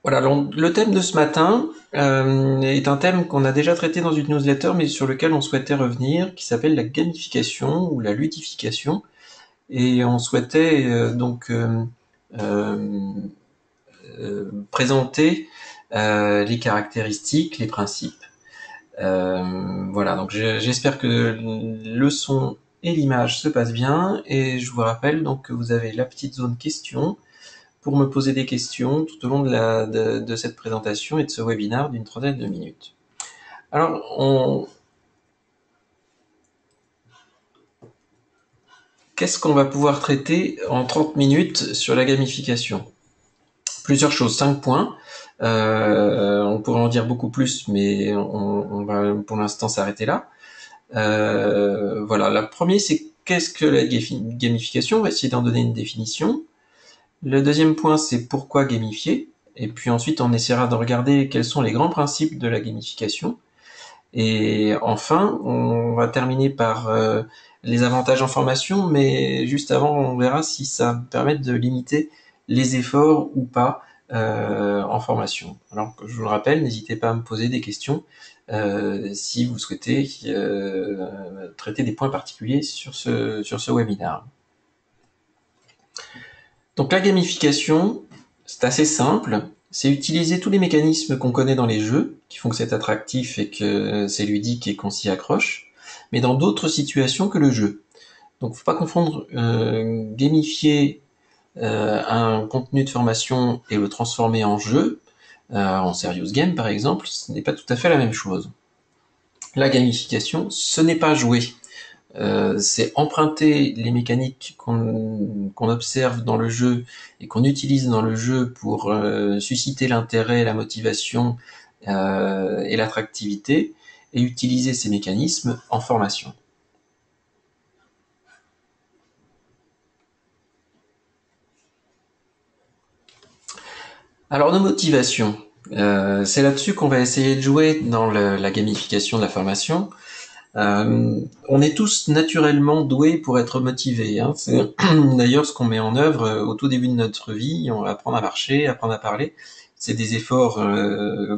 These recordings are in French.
Voilà, le thème de ce matin est un thème qu'on a déjà traité dans une newsletter, mais sur lequel on souhaitait revenir, qui s'appelle la gamification ou la ludification. Et on souhaitait euh, présenter les caractéristiques, les principes. Voilà, donc j'espère que le son et l'image se passent bien, et je vous rappelle donc que vous avez la petite zone questions pour me poser des questions tout au long de cette présentation et de ce webinaire d'une trentaine de minutes. Alors, qu'est-ce qu'on va pouvoir traiter en 30 minutes sur la gamification? Plusieurs choses, 5 points. On pourrait en dire beaucoup plus, mais on va pour l'instant s'arrêter là. Voilà, la première, c'est qu'est-ce que la gamification? On va essayer d'en donner une définition. Le deuxième point, c'est pourquoi gamifier. Et puis ensuite, on essaiera de regarder quels sont les grands principes de la gamification. Et enfin, on va terminer par les avantages en formation, mais juste avant, on verra si ça permet de limiter les efforts ou pas en formation. Alors que je vous le rappelle, n'hésitez pas à me poser des questions si vous souhaitez traiter des points particuliers sur ce webinaire. Donc la gamification, c'est assez simple. C'est utiliser tous les mécanismes qu'on connaît dans les jeux, qui font que c'est attractif et que c'est ludique et qu'on s'y accroche, mais dans d'autres situations que le jeu. Donc faut pas confondre gamifier un contenu de formation et le transformer en jeu, en serious game par exemple, ce n'est pas tout à fait la même chose. La gamification, ce n'est pas jouer. C'est emprunter les mécaniques qu'on observe dans le jeu et qu'on utilise dans le jeu pour susciter l'intérêt, la motivation et l'attractivité, et utiliser ces mécanismes en formation. Alors nos motivations, c'est là-dessus qu'on va essayer de jouer dans la gamification de la formation. On est tous naturellement doués pour être motivés. Hein. C'est d'ailleurs ce qu'on met en œuvre au tout début de notre vie. On va apprendre à marcher, apprendre à parler. C'est des efforts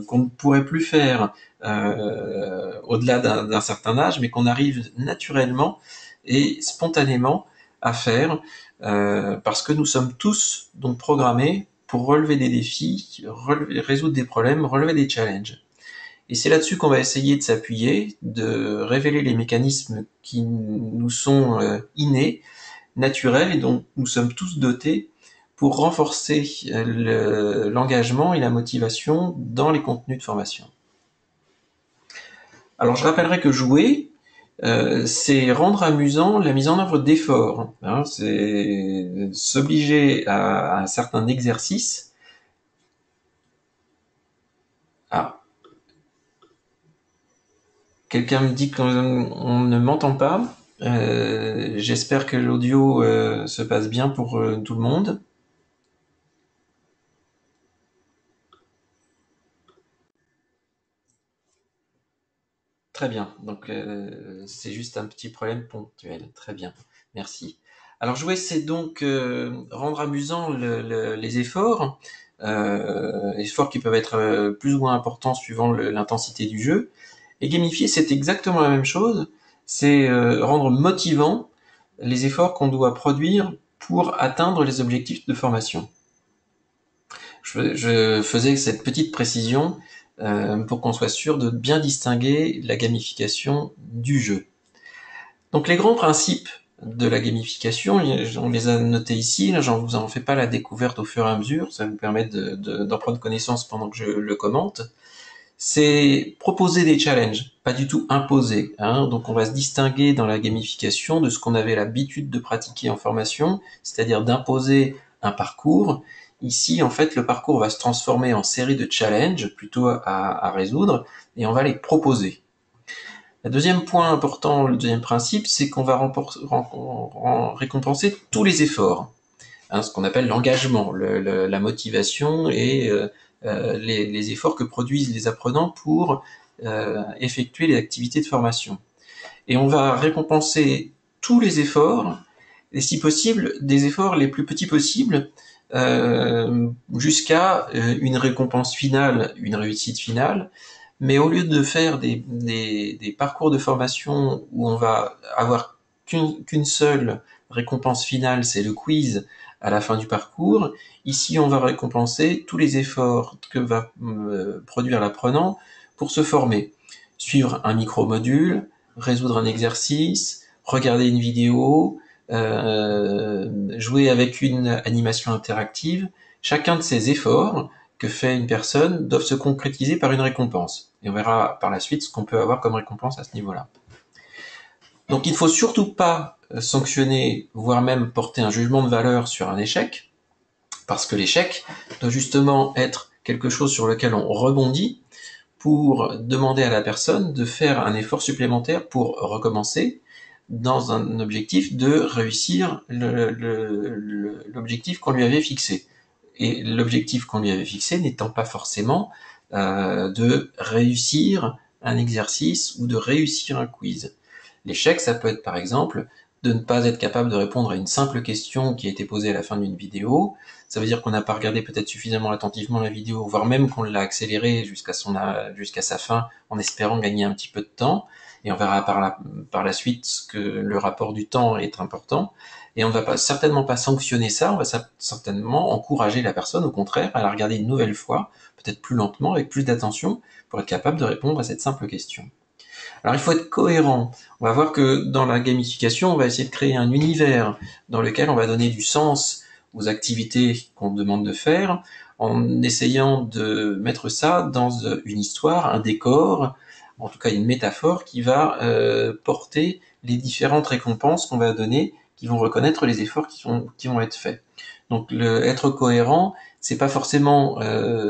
qu'on ne pourrait plus faire au-delà d'un certain âge, mais qu'on arrive naturellement et spontanément à faire parce que nous sommes tous donc programmés pour relever des défis, résoudre des problèmes, relever des challenges. Et c'est là-dessus qu'on va essayer de s'appuyer, de révéler les mécanismes qui nous sont innés, naturels, et dont nous sommes tous dotés pour renforcer l'engagement et la motivation dans les contenus de formation. Alors je rappellerai que jouer, c'est rendre amusant la mise en œuvre d'efforts. Hein, c'est s'obliger à un certain exercice. Ah, quelqu'un me dit qu'on ne m'entend pas. J'espère que l'audio se passe bien pour tout le monde. Très bien. Donc c'est juste un petit problème ponctuel. Très bien. Merci. Alors jouer, c'est donc rendre amusant les efforts, efforts qui peuvent être plus ou moins importants suivant l'intensité du jeu. Et gamifier, c'est exactement la même chose. C'est rendre motivant les efforts qu'on doit produire pour atteindre les objectifs de formation. Je faisais cette petite précision pour qu'on soit sûr de bien distinguer la gamification du jeu. Donc les grands principes de la gamification, on les a notés ici, là, j'en vous en fais pas la découverte au fur et à mesure, ça vous permet d'en prendre connaissance pendant que je le commente. C'est proposer des challenges, pas du tout imposer. Hein. Donc on va se distinguer dans la gamification de ce qu'on avait l'habitude de pratiquer en formation, c'est-à-dire d'imposer un parcours. Ici, en fait, le parcours va se transformer en série de challenges plutôt à résoudre, et on va les proposer. Le deuxième point important, le deuxième principe, c'est qu'on va récompenser tous les efforts, hein, ce qu'on appelle l'engagement, la motivation et les efforts que produisent les apprenants pour effectuer les activités de formation. Et on va récompenser tous les efforts et si possible, des efforts les plus petits possibles, jusqu'à une récompense finale, une réussite finale. Mais au lieu de faire des parcours de formation où on va avoir qu'une seule récompense finale, c'est le quiz à la fin du parcours, ici on va récompenser tous les efforts que va produire l'apprenant pour se former. Suivre un micro-module, résoudre un exercice, regarder une vidéo, jouer avec une animation interactive. Chacun de ces efforts que fait une personne doivent se concrétiser par une récompense. Et on verra par la suite ce qu'on peut avoir comme récompense à ce niveau-là. Donc il ne faut surtout pas sanctionner, voire même porter un jugement de valeur sur un échec, parce que l'échec doit justement être quelque chose sur lequel on rebondit pour demander à la personne de faire un effort supplémentaire pour recommencer dans un objectif de réussir l'objectif qu'on lui avait fixé. Et l'objectif qu'on lui avait fixé n'étant pas forcément de réussir un exercice ou de réussir un quiz. L'échec, ça peut être par exemple de ne pas être capable de répondre à une simple question qui a été posée à la fin d'une vidéo. Ça veut dire qu'on n'a pas regardé peut-être suffisamment attentivement la vidéo, voire même qu'on l'a accélérée jusqu'à sa fin en espérant gagner un petit peu de temps. Et on verra par la suite que le rapport du temps est important. Et on ne va certainement pas sanctionner ça, on va certainement encourager la personne, au contraire, à la regarder une nouvelle fois, peut-être plus lentement, avec plus d'attention, pour être capable de répondre à cette simple question. Alors il faut être cohérent. On va voir que dans la gamification, on va essayer de créer un univers dans lequel on va donner du sens aux activités qu'on demande de faire, en essayant de mettre ça dans une histoire, un décor, en tout cas une métaphore qui va porter les différentes récompenses qu'on va donner, qui vont reconnaître les efforts qui vont être faits. Donc être cohérent, c'est pas forcément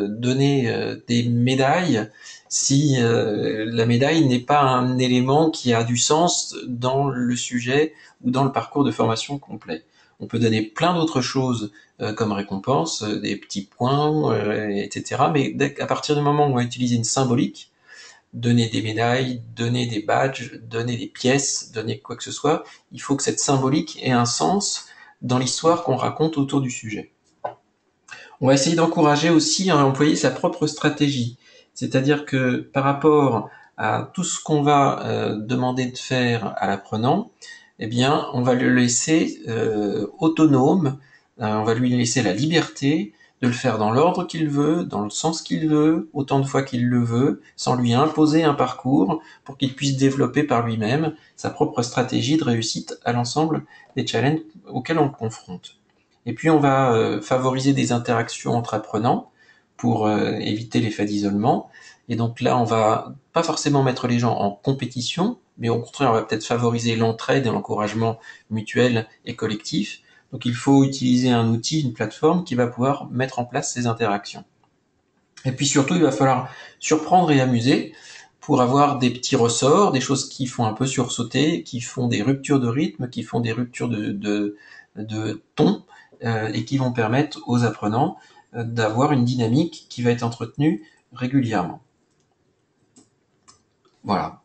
donner des médailles si la médaille n'est pas un élément qui a du sens dans le sujet ou dans le parcours de formation complet. On peut donner plein d'autres choses comme récompense, des petits points, etc. Mais à partir du moment où on va utiliser une symbolique, donner des médailles, donner des badges, donner des pièces, donner quoi que ce soit, il faut que cette symbolique ait un sens dans l'histoire qu'on raconte autour du sujet. On va essayer d'encourager aussi à employer sa propre stratégie. C'est-à-dire que par rapport à tout ce qu'on va demander de faire à l'apprenant, eh bien, on va le laisser autonome, on va lui laisser la liberté de le faire dans l'ordre qu'il veut, dans le sens qu'il veut, autant de fois qu'il le veut, sans lui imposer un parcours pour qu'il puisse développer par lui-même sa propre stratégie de réussite à l'ensemble des challenges auxquels on le confronte. Et puis on va favoriser des interactions entre apprenants pour éviter l'effet d'isolement. Et donc là, on va pas forcément mettre les gens en compétition, mais au contraire, on va peut-être favoriser l'entraide et l'encouragement mutuel et collectif. Donc il faut utiliser un outil, une plateforme qui va pouvoir mettre en place ces interactions. Et puis surtout, il va falloir surprendre et amuser pour avoir des petits ressorts, des choses qui font un peu sursauter, qui font des ruptures de rythme, qui font des ruptures de ton, et qui vont permettre aux apprenants d'avoir une dynamique qui va être entretenue régulièrement. Voilà.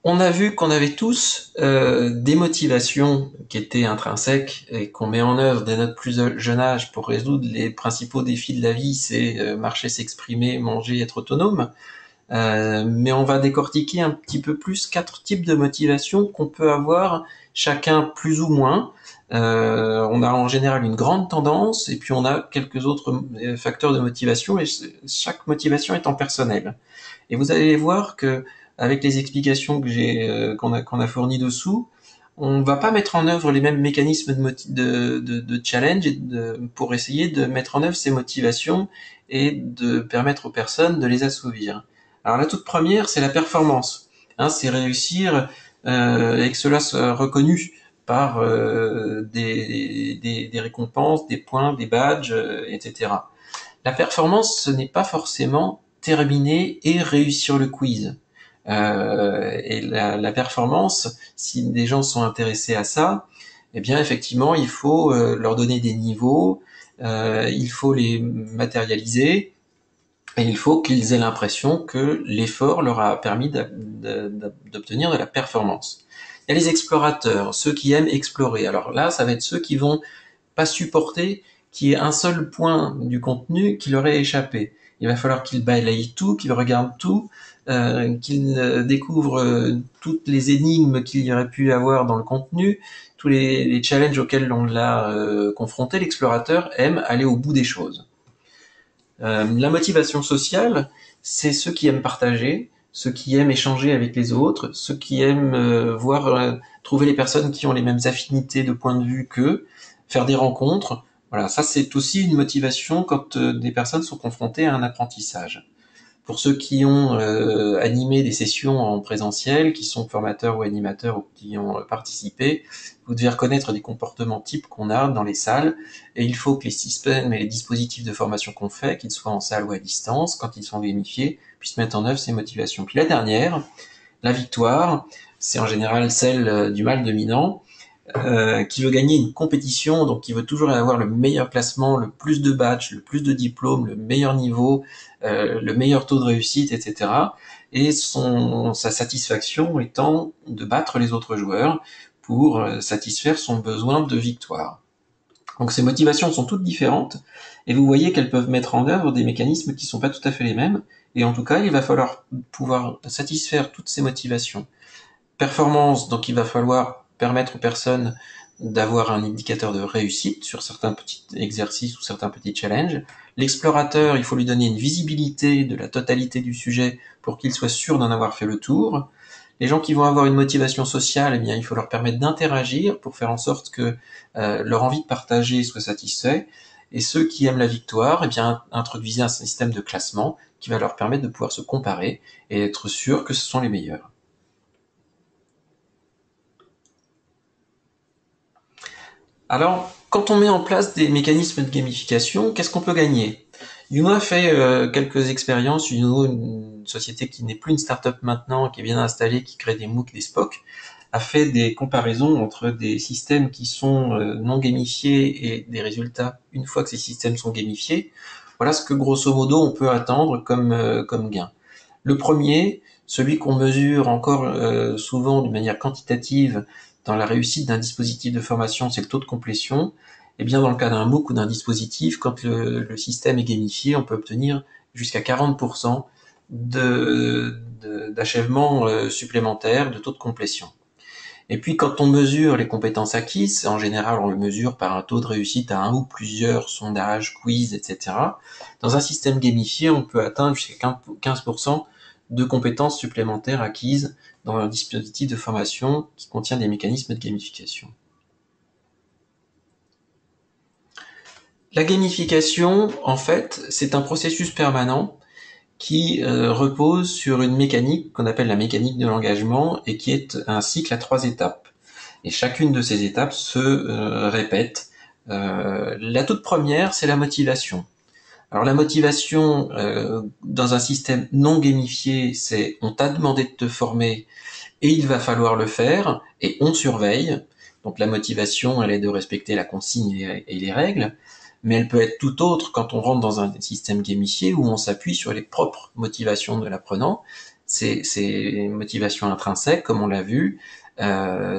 On a vu qu'on avait tous des motivations qui étaient intrinsèques et qu'on met en œuvre dès notre plus jeune âge pour résoudre les principaux défis de la vie, c'est marcher, s'exprimer, manger, être autonome. Mais on va décortiquer un petit peu plus 4 types de motivations qu'on peut avoir, chacun plus ou moins. On a en général une grande tendance et puis on a quelques autres facteurs de motivation et chaque motivation étant personnelle. Et vous allez voir que avec les explications que qu'on a fournies dessous, on va pas mettre en œuvre les mêmes mécanismes de challenge pour essayer de mettre en œuvre ces motivations et de permettre aux personnes de les assouvir. Alors la toute première, c'est la performance. C'est réussir et que cela soit reconnu par des récompenses, des points, des badges, etc. La performance, ce n'est pas forcément terminer et réussir le quiz. Et la performance, si des gens sont intéressés à ça, eh bien effectivement, il faut leur donner des niveaux, il faut les matérialiser, et il faut qu'ils aient l'impression que l'effort leur a permis d'obtenir de la performance. Il y a les explorateurs, ceux qui aiment explorer. Alors là, ça va être ceux qui vont pas supporter qu'il y ait un seul point du contenu qui leur ait échappé. Il va falloir qu'ils balayent tout, qu'ils regardent tout, qu'ils découvrent toutes les énigmes qu'il y aurait pu avoir dans le contenu, tous les challenges auxquels on l'a confronté. L'explorateur aime aller au bout des choses. La motivation sociale, c'est ceux qui aiment partager, ceux qui aiment échanger avec les autres, ceux qui aiment trouver les personnes qui ont les mêmes affinités de point de vue qu'eux, faire des rencontres. Voilà, ça c'est aussi une motivation quand des personnes sont confrontées à un apprentissage. Pour ceux qui ont animé des sessions en présentiel, qui sont formateurs ou animateurs ou qui ont participé, vous devez reconnaître des comportements types qu'on a dans les salles, et il faut que les systèmes et les dispositifs de formation qu'on fait, qu'ils soient en salle ou à distance, quand ils sont gamifiés, puissent mettre en œuvre ces motivations. Puis la dernière, la victoire, c'est en général celle du mâle dominant, qui veut gagner une compétition, donc qui veut toujours avoir le meilleur classement, le plus de badges, le plus de diplômes, le meilleur niveau, le meilleur taux de réussite, etc. Et sa satisfaction étant de battre les autres joueurs pour satisfaire son besoin de victoire. Donc ces motivations sont toutes différentes, et vous voyez qu'elles peuvent mettre en œuvre des mécanismes qui ne sont pas tout à fait les mêmes, et en tout cas, il va falloir pouvoir satisfaire toutes ces motivations. Performance, donc il va falloir permettre aux personnes d'avoir un indicateur de réussite sur certains petits exercices ou certains petits challenges. L'explorateur, il faut lui donner une visibilité de la totalité du sujet pour qu'il soit sûr d'en avoir fait le tour. Les gens qui vont avoir une motivation sociale, eh bien, il faut leur permettre d'interagir pour faire en sorte que leur envie de partager soit satisfaite. Et ceux qui aiment la victoire, eh bien, introduisez un système de classement qui va leur permettre de pouvoir se comparer et être sûr que ce sont les meilleurs. Alors, quand on met en place des mécanismes de gamification, qu'est-ce qu'on peut gagner? Yuno a fait quelques expériences. Yuno, une société qui n'est plus une start-up maintenant, qui est bien installée, qui crée des MOOC, des SPOC, a fait des comparaisons entre des systèmes qui sont non gamifiés et des résultats une fois que ces systèmes sont gamifiés. Voilà ce que grosso modo on peut attendre comme gain. Le premier, celui qu'on mesure encore souvent d'une manière quantitative dans la réussite d'un dispositif de formation, c'est le taux de complétion. Et bien dans le cas d'un MOOC ou d'un dispositif, quand le système est gamifié, on peut obtenir jusqu'à 40% d'achèvement supplémentaire de taux de complétion. Et puis quand on mesure les compétences acquises, en général on le mesure par un taux de réussite à un ou plusieurs sondages, quiz, etc. Dans un système gamifié, on peut atteindre jusqu'à 15% de compétences supplémentaires acquises dans un dispositif de formation qui contient des mécanismes de gamification. La gamification, en fait, c'est un processus permanent qui repose sur une mécanique qu'on appelle la mécanique de l'engagement et qui est un cycle à 3 étapes. Et chacune de ces étapes se répète. La toute première, c'est la motivation. Alors la motivation dans un système non gamifié, c'est on t'a demandé de te former et il va falloir le faire et on surveille. Donc la motivation, elle est de respecter la consigne et les règles, mais elle peut être tout autre quand on rentre dans un système gamifié où on s'appuie sur les propres motivations de l'apprenant. C'est motivations intrinsèques, comme on l'a vu,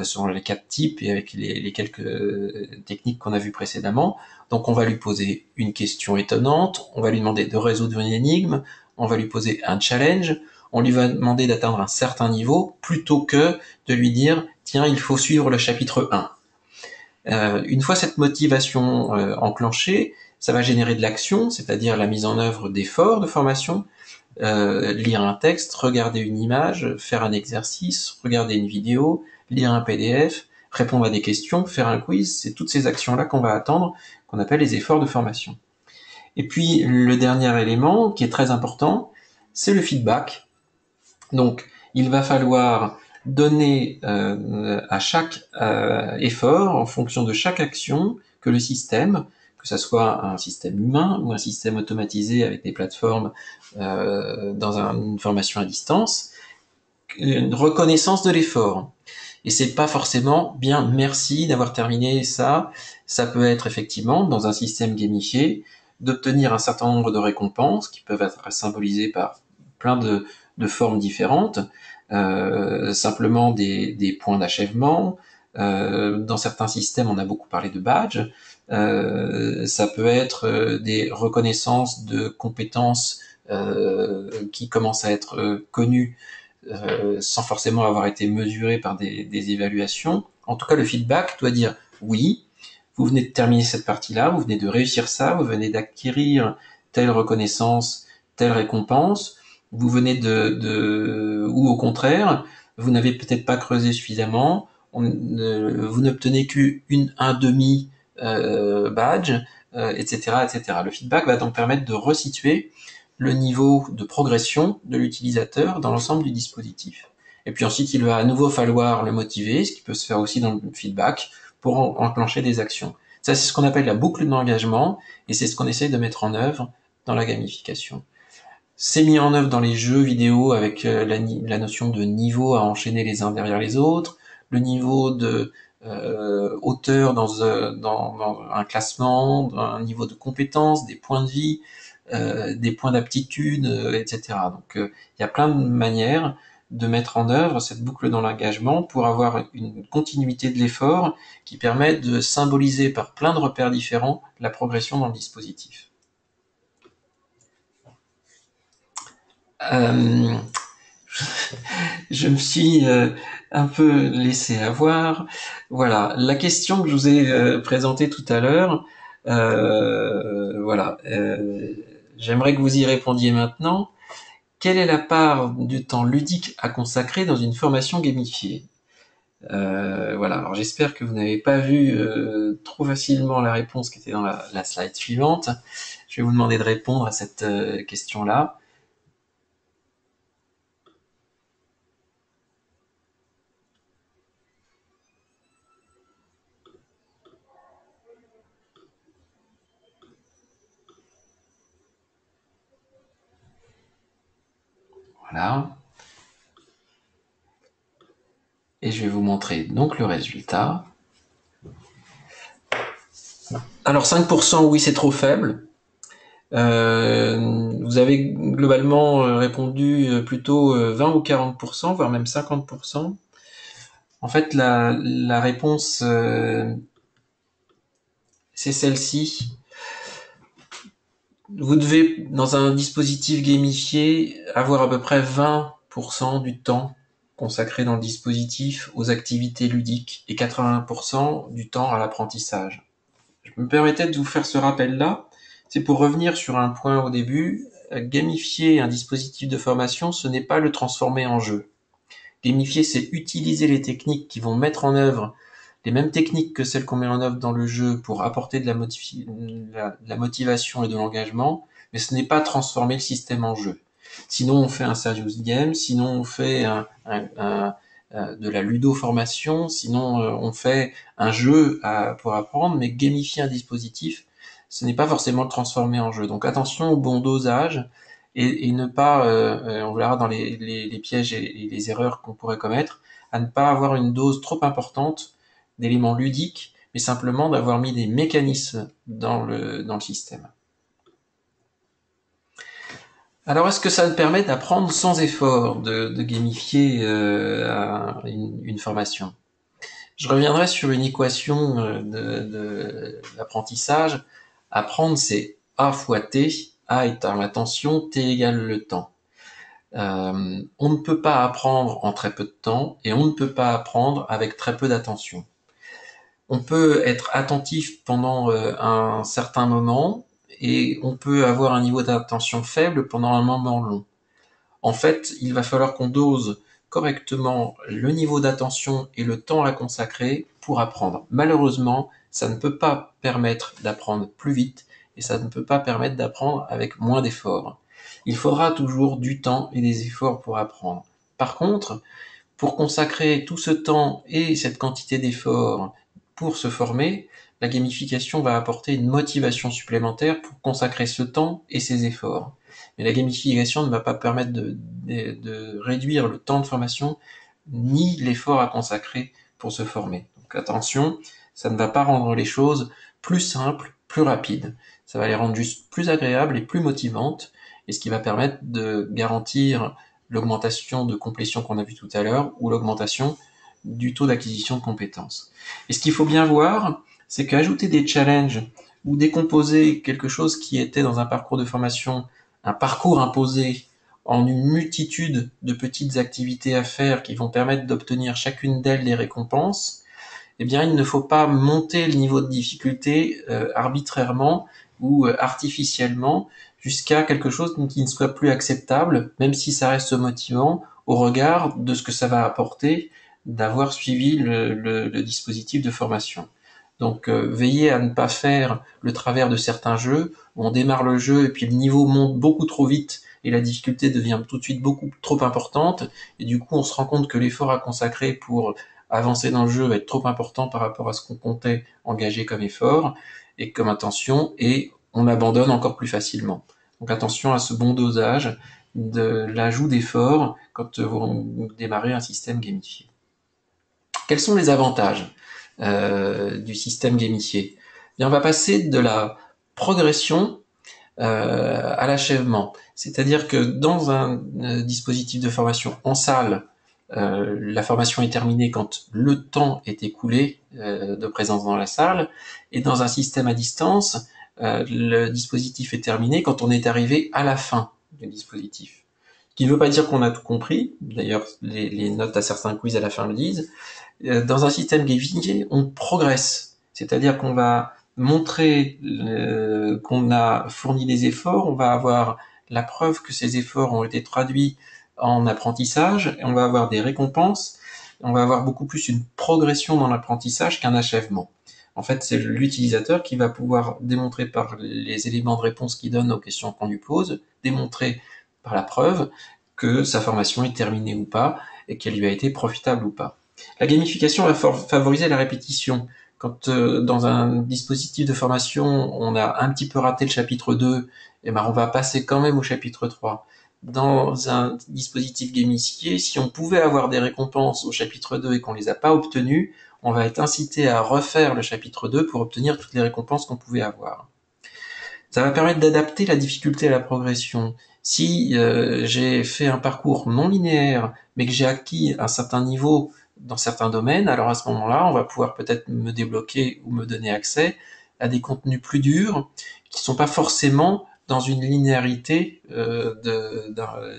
sur les 4 types et avec les quelques techniques qu'on a vues précédemment. Donc on va lui poser une question étonnante, on va lui demander de résoudre une énigme, on va lui poser un challenge, on lui va demander d'atteindre un certain niveau, plutôt que de lui dire « Tiens, il faut suivre le chapitre 1 ». Une fois cette motivation enclenchée, ça va générer de l'action, c'est-à-dire la mise en œuvre d'efforts de formation, lire un texte, regarder une image, faire un exercice, regarder une vidéo, lire un PDF, répondre à des questions, faire un quiz, c'est toutes ces actions-là qu'on va attendre, qu'on appelle les efforts de formation. Et puis le dernier élément, qui est très important, c'est le feedback. Donc il va falloir donner à chaque effort, en fonction de chaque action, que le système, que ça soit un système humain ou un système automatisé avec des plateformes dans une formation à distance, une reconnaissance de l'effort. Et c'est pas forcément bien merci d'avoir terminé ça. Ça peut être effectivement, dans un système gamifié, d'obtenir un certain nombre de récompenses qui peuvent être symbolisées par plein de formes différentes. simplement des points d'achèvement. Dans certains systèmes, on a beaucoup parlé de badge. Ça peut être des reconnaissances de compétences qui commencent à être connues sans forcément avoir été mesurées par des évaluations. En tout cas, le feedback doit dire oui, vous venez de terminer cette partie-là, vous venez de réussir ça, vous venez d'acquérir telle reconnaissance, telle récompense, vous venez ou au contraire, vous n'avez peut-être pas creusé suffisamment, vous n'obtenez qu'un demi badge, etc., etc. Le feedback va donc permettre de resituer le niveau de progression de l'utilisateur dans l'ensemble du dispositif. Et puis ensuite, il va à nouveau falloir le motiver, ce qui peut se faire aussi dans le feedback, pour enclencher des actions. Ça, c'est ce qu'on appelle la boucle d'engagement, et c'est ce qu'on essaye de mettre en œuvre dans la gamification. C'est mis en œuvre dans les jeux vidéo avec la notion de niveau à enchaîner les uns derrière les autres, le niveau de hauteur dans un classement, un niveau de compétence, des points de vie, des points d'aptitude, etc. Donc il y a plein de manières de mettre en œuvre cette boucle dans l'engagement pour avoir une continuité de l'effort qui permet de symboliser par plein de repères différents la progression dans le dispositif. Je me suis un peu laissé avoir. Voilà, la question que je vous ai présentée tout à l'heure, voilà, j'aimerais que vous y répondiez maintenant. Quelle est la part du temps ludique à consacrer dans une formation gamifiée? Voilà, alors j'espère que vous n'avez pas vu trop facilement la réponse qui était dans la slide suivante. Je vais vous demander de répondre à cette question-là. Voilà. Et je vais vous montrer donc le résultat. Alors 5%, oui, c'est trop faible. Vous avez globalement répondu plutôt 20 ou 40%, voire même 50%. En fait, la réponse, c'est celle-ci. Vous devez, dans un dispositif gamifié, avoir à peu près 20% du temps consacré dans le dispositif aux activités ludiques et 80% du temps à l'apprentissage. Je me permettais de vous faire ce rappel-là, c'est pour revenir sur un point au début. Gamifier un dispositif de formation, ce n'est pas le transformer en jeu. Gamifier, c'est utiliser les techniques qui vont mettre en œuvre les mêmes techniques que celles qu'on met en œuvre dans le jeu pour apporter de la motivation et de l'engagement, mais ce n'est pas transformer le système en jeu. Sinon, on fait un serious game, sinon on fait de la ludo-formation, sinon on fait un jeu pour apprendre, mais gamifier un dispositif, ce n'est pas forcément le transformer en jeu. Donc attention au bon dosage et ne pas, on verra dans les pièges et les erreurs qu'on pourrait commettre, à ne pas avoir une dose trop importante d'éléments ludiques, mais simplement d'avoir mis des mécanismes dans le système. Alors, est-ce que ça me permet d'apprendre sans effort, de gamifier une formation? Je reviendrai sur une équation de l'apprentissage. Apprendre, c'est A fois T. A étant l'attention, T égale le temps. On ne peut pas apprendre en très peu de temps et on ne peut pas apprendre avec très peu d'attention. On peut être attentif pendant un certain moment et on peut avoir un niveau d'attention faible pendant un moment long. En fait, il va falloir qu'on dose correctement le niveau d'attention et le temps à consacrer pour apprendre. Malheureusement, ça ne peut pas permettre d'apprendre plus vite et ça ne peut pas permettre d'apprendre avec moins d'efforts. Il faudra toujours du temps et des efforts pour apprendre. Par contre, pour consacrer tout ce temps et cette quantité d'efforts pour se former, la gamification va apporter une motivation supplémentaire pour consacrer ce temps et ces efforts. Mais la gamification ne va pas permettre de réduire le temps de formation ni l'effort à consacrer pour se former. Donc attention, ça ne va pas rendre les choses plus simples, plus rapides. Ça va les rendre juste plus agréables et plus motivantes, et ce qui va permettre de garantir l'augmentation de complétion qu'on a vu tout à l'heure, ou l'augmentation du taux d'acquisition de compétences. Et ce qu'il faut bien voir, c'est qu'ajouter des challenges ou décomposer quelque chose qui était dans un parcours de formation, un parcours imposé, en une multitude de petites activités à faire qui vont permettre d'obtenir chacune d'elles des récompenses, eh bien, il ne faut pas monter le niveau de difficulté arbitrairement ou artificiellement jusqu'à quelque chose qui ne soit plus acceptable, même si ça reste motivant au regard de ce que ça va apporter d'avoir suivi le dispositif de formation. Donc, veillez à ne pas faire le travers de certains jeux où on démarre le jeu et puis le niveau monte beaucoup trop vite et la difficulté devient tout de suite beaucoup trop importante, et du coup on se rend compte que l'effort à consacrer pour avancer dans le jeu va être trop important par rapport à ce qu'on comptait engager comme effort et comme intention, et on abandonne encore plus facilement. Donc attention à ce bon dosage de l'ajout d'efforts quand vous démarrez un système gamifié. Quels sont les avantages du système gamifié? Bien, on va passer de la progression à l'achèvement. C'est-à-dire que dans un dispositif de formation en salle, la formation est terminée quand le temps est écoulé de présence dans la salle, et dans un système à distance, le dispositif est terminé quand on est arrivé à la fin du dispositif. Ce qui ne veut pas dire qu'on a tout compris, d'ailleurs les notes à certains quiz à la fin le disent. Dans un système gamifié, on progresse, c'est-à-dire qu'on va montrer qu'on a fourni des efforts, on va avoir la preuve que ces efforts ont été traduits en apprentissage, et on va avoir des récompenses, on va avoir beaucoup plus une progression dans l'apprentissage qu'un achèvement. En fait, c'est l'utilisateur qui va pouvoir démontrer par les éléments de réponse qu'il donne aux questions qu'on lui pose, démontrer par la preuve que sa formation est terminée ou pas, et qu'elle lui a été profitable ou pas. La gamification va favoriser la répétition. Quand dans un dispositif de formation, on a un petit peu raté le chapitre 2, eh ben, on va passer quand même au chapitre 3. Dans un dispositif gamifié, si on pouvait avoir des récompenses au chapitre 2 et qu'on les a pas obtenues, on va être incité à refaire le chapitre 2 pour obtenir toutes les récompenses qu'on pouvait avoir. Ça va permettre d'adapter la difficulté à la progression. Si j'ai fait un parcours non linéaire, mais que j'ai acquis un certain niveau dans certains domaines, alors à ce moment-là, on va pouvoir peut-être me débloquer ou me donner accès à des contenus plus durs qui ne sont pas forcément dans une linéarité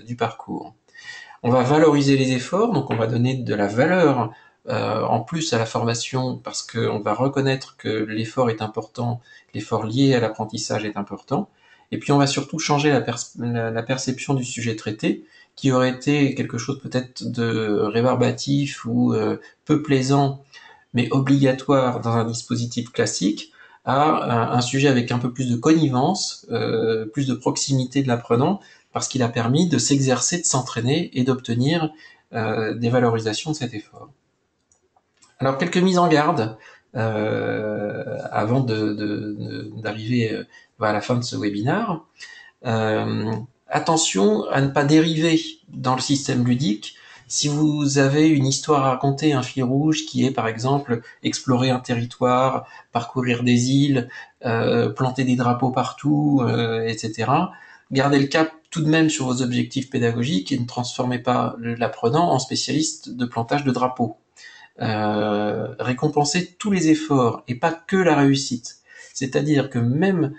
du parcours. On va valoriser les efforts, donc on va donner de la valeur en plus à la formation parce qu'on va reconnaître que l'effort est important, l'effort lié à l'apprentissage est important. Et puis on va surtout changer la perception du sujet traité, qui aurait été quelque chose peut-être de rébarbatif ou peu plaisant, mais obligatoire dans un dispositif classique, à un sujet avec un peu plus de connivence, plus de proximité de l'apprenant, parce qu'il a permis de s'exercer, de s'entraîner et d'obtenir des valorisations de cet effort. Alors quelques mises en garde avant d'arriver à la fin de ce webinaire. Attention à ne pas dériver dans le système ludique. Si vous avez une histoire à raconter, un fil rouge qui est par exemple explorer un territoire, parcourir des îles, planter des drapeaux partout, etc., gardez le cap tout de même sur vos objectifs pédagogiques et ne transformez pas l'apprenant en spécialiste de plantage de drapeaux. Récompenser tous les efforts et pas que la réussite. C'est-à-dire que même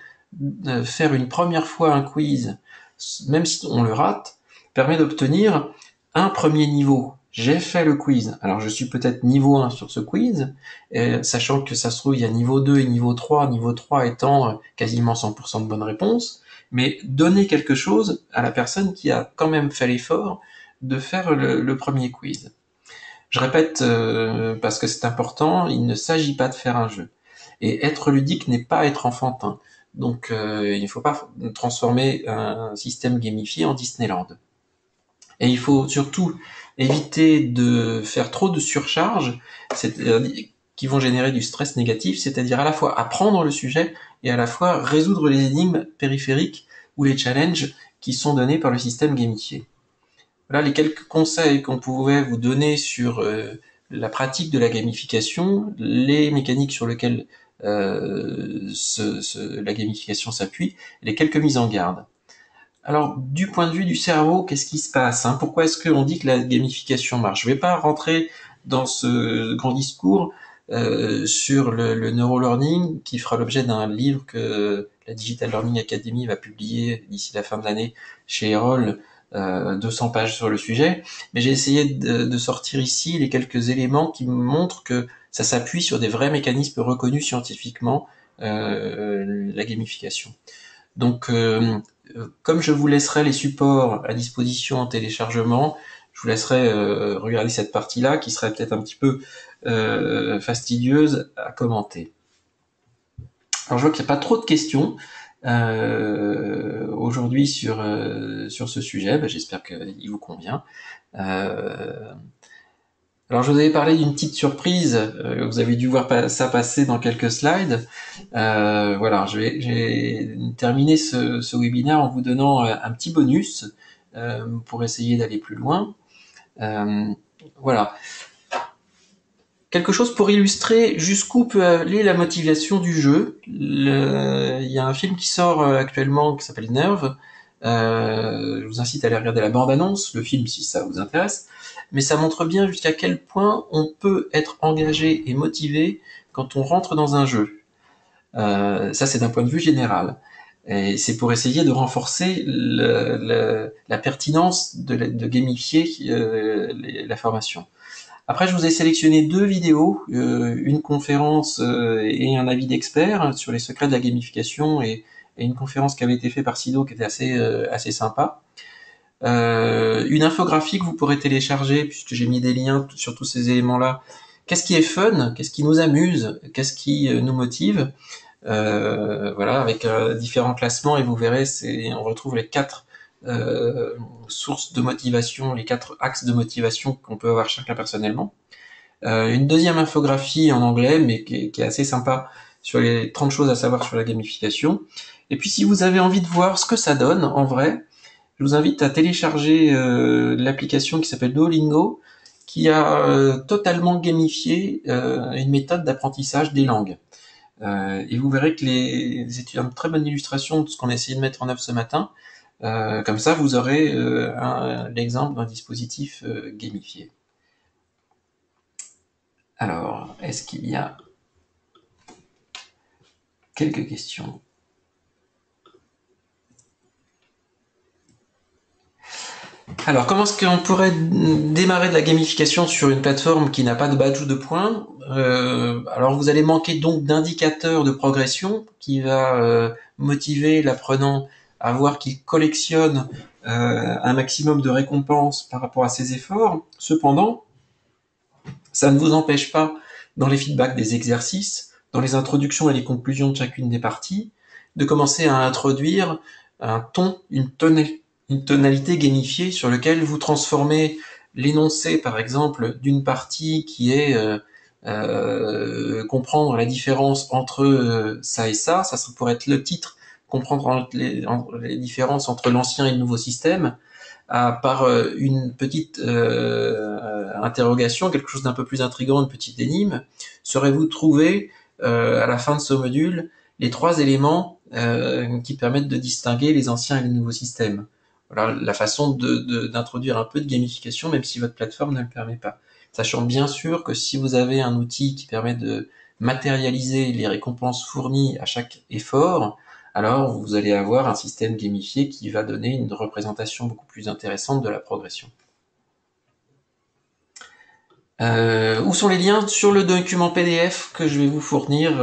faire une première fois un quiz, même si on le rate, permet d'obtenir un premier niveau. J'ai fait le quiz. Alors je suis peut-être niveau 1 sur ce quiz, sachant que ça se trouve il y a niveau 2 et niveau 3 étant quasiment 100% de bonnes réponses, mais donner quelque chose à la personne qui a quand même fait l'effort de faire le premier quiz. Je répète, parce que c'est important, il ne s'agit pas de faire un jeu. Et être ludique n'est pas être enfantin. Donc il ne faut pas transformer un système gamifié en Disneyland. Et il faut surtout éviter de faire trop de surcharge, qui vont générer du stress négatif, c'est-à-dire à la fois apprendre le sujet et à la fois résoudre les énigmes périphériques ou les challenges qui sont donnés par le système gamifié. Voilà les quelques conseils qu'on pouvait vous donner sur la pratique de la gamification, les mécaniques sur lesquelles la gamification s'appuie, et les quelques mises en garde. Alors, du point de vue du cerveau, qu'est-ce qui se passe, hein? Pourquoi est-ce qu'on dit que la gamification marche? Je ne vais pas rentrer dans ce grand discours sur le neurolearning qui fera l'objet d'un livre que la Digital Learning Academy va publier d'ici la fin de l'année chez Erol, 200 pages sur le sujet. Mais j'ai essayé de sortir ici les quelques éléments qui montrent que ça s'appuie sur des vrais mécanismes reconnus scientifiquement, la gamification. Donc, comme je vous laisserai les supports à disposition en téléchargement, je vous laisserai regarder cette partie-là qui serait peut-être un petit peu fastidieuse à commenter. Alors je vois qu'il n'y a pas trop de questions aujourd'hui sur ce sujet. Ben, j'espère qu'il vous convient. Alors je vous avais parlé d'une petite surprise. Vous avez dû voir ça passer dans quelques slides. Voilà, j'ai terminé ce webinaire en vous donnant un petit bonus pour essayer d'aller plus loin. Voilà. Quelque chose pour illustrer jusqu'où peut aller la motivation du jeu. Il y a un film qui sort actuellement qui s'appelle Nerve. Je vous incite à aller regarder la bande-annonce, le film si ça vous intéresse. Mais ça montre bien jusqu'à quel point on peut être engagé et motivé quand on rentre dans un jeu. Ça, c'est d'un point de vue général. Et c'est pour essayer de renforcer la pertinence de gamifier la formation. Après, je vous ai sélectionné 2 vidéos, une conférence et un avis d'expert sur les secrets de la gamification et une conférence qui avait été faite par Sido qui était assez sympa. Une infographie que vous pourrez télécharger puisque j'ai mis des liens sur tous ces éléments-là. Qu'est-ce qui est fun? Qu'est-ce qui nous amuse? Qu'est-ce qui nous motive? Voilà, avec différents classements et vous verrez, on retrouve les 4 sources de motivation, les 4 axes de motivation qu'on peut avoir chacun personnellement. Une deuxième infographie en anglais, mais qui est assez sympa sur les 30 choses à savoir sur la gamification. Et puis si vous avez envie de voir ce que ça donne en vrai, je vous invite à télécharger l'application qui s'appelle Duolingo, qui a totalement gamifié une méthode d'apprentissage des langues. Et vous verrez que c'est une très bonne illustration de ce qu'on a essayé de mettre en œuvre ce matin. Comme ça, vous aurez l'exemple d'un dispositif gamifié. Alors, est-ce qu'il y a quelques questions? Alors, comment est-ce qu'on pourrait démarrer de la gamification sur une plateforme qui n'a pas de badge ou de points? Alors, vous allez manquer donc d'indicateurs de progression qui va motiver l'apprenant à voir qu'il collectionne un maximum de récompenses par rapport à ses efforts. Cependant, ça ne vous empêche pas, dans les feedbacks des exercices, dans les introductions et les conclusions de chacune des parties, de commencer à introduire un ton, une tonalité gamifiée sur lequel vous transformez l'énoncé, par exemple, d'une partie qui est comprendre la différence entre ça et ça pourrait être le titre, comprendre les différences entre l'ancien et le nouveau système, par une petite interrogation, quelque chose d'un peu plus intriguant, une petite énigme, saurez-vous trouver à la fin de ce module les 3 éléments qui permettent de distinguer les anciens et les nouveaux systèmes. Voilà la façon d'introduire un peu de gamification, même si votre plateforme ne le permet pas. Sachant bien sûr que si vous avez un outil qui permet de matérialiser les récompenses fournies à chaque effort, alors vous allez avoir un système gamifié qui va donner une représentation beaucoup plus intéressante de la progression. Où sont les liens? Sur le document PDF que je vais vous fournir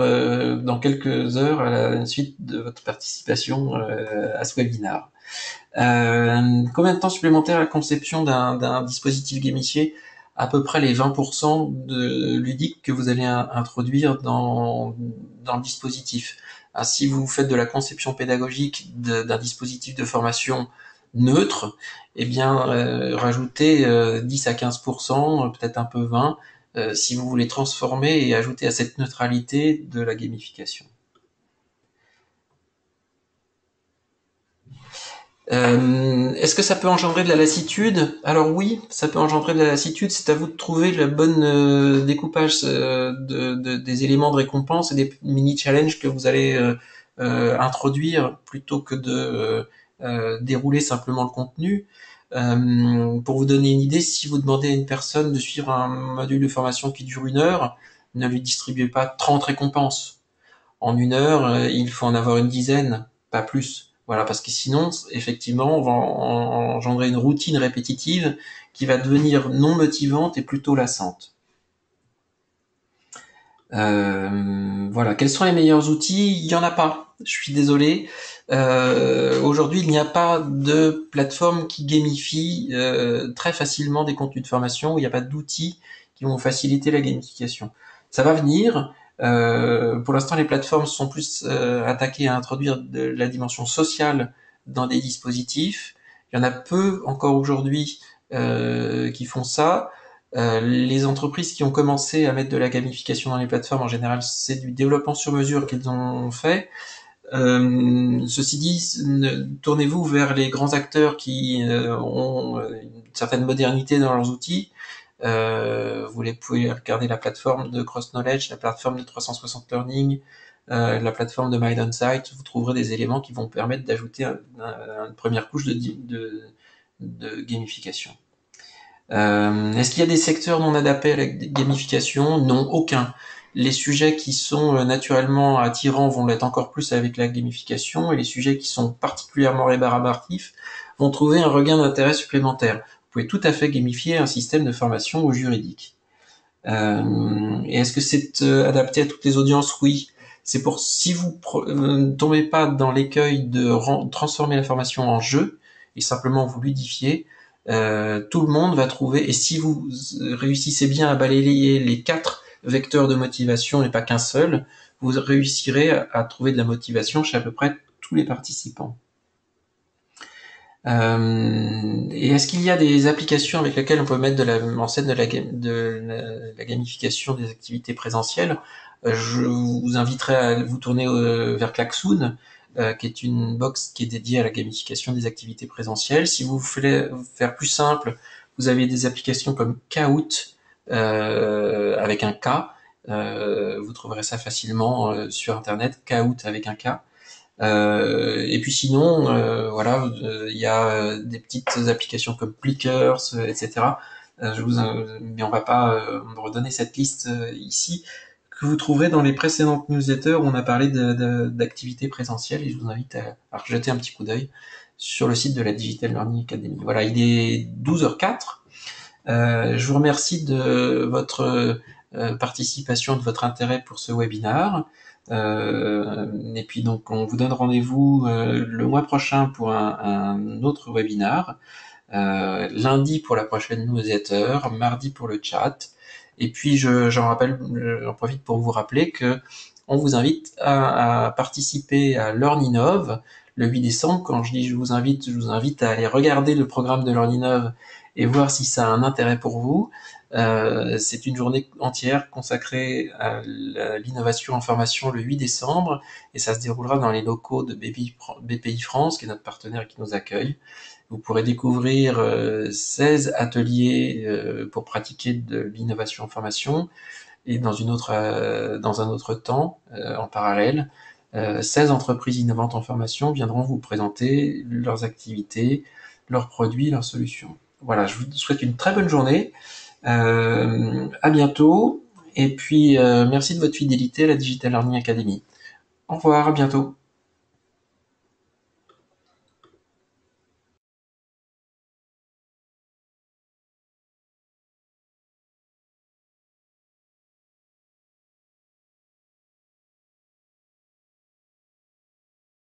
dans quelques heures à la suite de votre participation à ce webinaire. Combien de temps supplémentaire à la conception d'un dispositif gamifié? À peu près les 20% de ludique que vous allez introduire dans le dispositif. Si vous faites de la conception pédagogique d'un dispositif de formation neutre, eh bien rajoutez 10 à 15%, peut-être un peu 20, si vous voulez transformer et ajouter à cette neutralité de la gamification. Est-ce que ça peut engendrer de la lassitude? Alors oui, ça peut engendrer de la lassitude. C'est à vous de trouver le bon découpage des éléments de récompense et des mini-challenges que vous allez introduire plutôt que dérouler simplement le contenu. Pour vous donner une idée, si vous demandez à une personne de suivre un module de formation qui dure 1 heure, ne lui distribuez pas 30 récompenses. En 1 heure, il faut en avoir une dizaine, pas plus. Voilà, parce que sinon, effectivement, on va engendrer une routine répétitive qui va devenir non motivante et plutôt lassante. Voilà, quels sont les meilleurs outils? Il y en a pas. Je suis désolé. Aujourd'hui, il n'y a pas de plateforme qui gamifie très facilement des contenus de formation. Il n'y a pas d'outils qui vont faciliter la gamification. Ça va venir. Pour l'instant, les plateformes sont plus attaquées à introduire de la dimension sociale dans des dispositifs. Il y en a peu encore aujourd'hui qui font ça. Les entreprises qui ont commencé à mettre de la gamification dans les plateformes, en général, c'est du développement sur mesure qu'ils ont fait. Ceci dit, tournez-vous vers les grands acteurs qui ont une certaine modernité dans leurs outils. Vous pouvez regarder la plateforme de Cross Knowledge, la plateforme de 360 Learning, la plateforme de Mind Insight. Vous trouverez des éléments qui vont permettre d'ajouter une première couche de gamification. Est-ce qu'il y a des secteurs non adaptés à la gamification? Non, aucun. Les sujets qui sont naturellement attirants vont l'être encore plus avec la gamification, et les sujets qui sont particulièrement rébarbatifs vont trouver un regain d'intérêt supplémentaire. Vous pouvez tout à fait gamifier un système de formation au juridique. Et est-ce que c'est adapté à toutes les audiences? Oui. C'est pour, si vous ne tombez pas dans l'écueil de transformer la formation en jeu et simplement vous ludifier, tout le monde va trouver, et si vous réussissez bien à balayer les 4 vecteurs de motivation et pas qu'un seul, vous réussirez à trouver de la motivation chez à peu près tous les participants. Et est-ce qu'il y a des applications avec lesquelles on peut mettre en scène de la gamification des activités présentielles? Je vous inviterai à vous tourner vers Klaxoon, qui est une box qui est dédiée à la gamification des activités présentielles. Si vous voulez faire plus simple, vous avez des applications comme Kahoot, avec un K. Vous trouverez ça facilement sur Internet, Kahoot avec un K. Et puis sinon, voilà, il y a des petites applications comme Plickers, etc. Mais on va pas redonner cette liste ici, que vous trouverez dans les précédentes newsletters où on a parlé d'activités présentielles, et je vous invite à rejeter un petit coup d'œil sur le site de la Digital Learning Academy. Voilà, il est 12h04. Je vous remercie de votre participation, de votre intérêt pour ce webinaire. Et puis donc on vous donne rendez-vous le mois prochain pour un autre webinaire, lundi pour la prochaine newsletter, mardi pour le chat. Et puis j'en profite pour vous rappeler que on vous invite à participer à LearnInnov le 8 décembre. Quand je dis je vous invite à aller regarder le programme de LearnInnov et voir si ça a un intérêt pour vous. C'est une journée entière consacrée à l'innovation en formation le 8 décembre, et ça se déroulera dans les locaux de BPI France, qui est notre partenaire et qui nous accueille. Vous pourrez découvrir 16 ateliers pour pratiquer de l'innovation en formation, et dans un autre temps, en parallèle, 16 entreprises innovantes en formation viendront vous présenter leurs activités, leurs produits, leurs solutions. Voilà, je vous souhaite une très bonne journée. À bientôt, et puis merci de votre fidélité à la Digital Learning Academy. Au revoir, à bientôt.